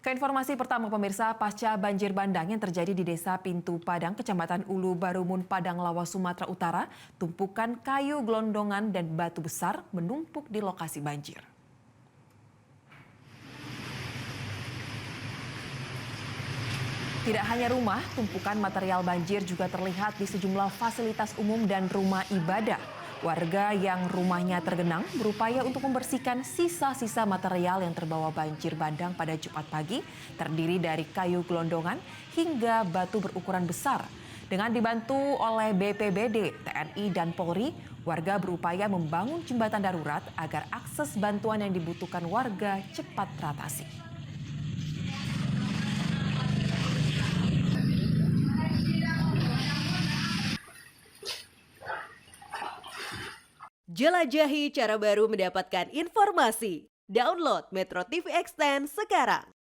Ke informasi pertama pemirsa, pasca banjir bandang yang terjadi di Desa Pintu Padang, Kecamatan Ulu Barumun, Padang Lawas, Sumatera Utara, tumpukan kayu gelondongan dan batu besar menumpuk di lokasi banjir. Tidak hanya rumah, tumpukan material banjir juga terlihat di sejumlah fasilitas umum dan rumah ibadah. Warga yang rumahnya tergenang berupaya untuk membersihkan sisa-sisa material yang terbawa banjir bandang pada Jumat pagi, terdiri dari kayu gelondongan hingga batu berukuran besar. Dengan dibantu oleh BPBD, TNI, dan Polri, warga berupaya membangun jembatan darurat agar akses bantuan yang dibutuhkan warga cepat teratasi. Jelajahi cara baru mendapatkan informasi. Download Metro TV Extend sekarang.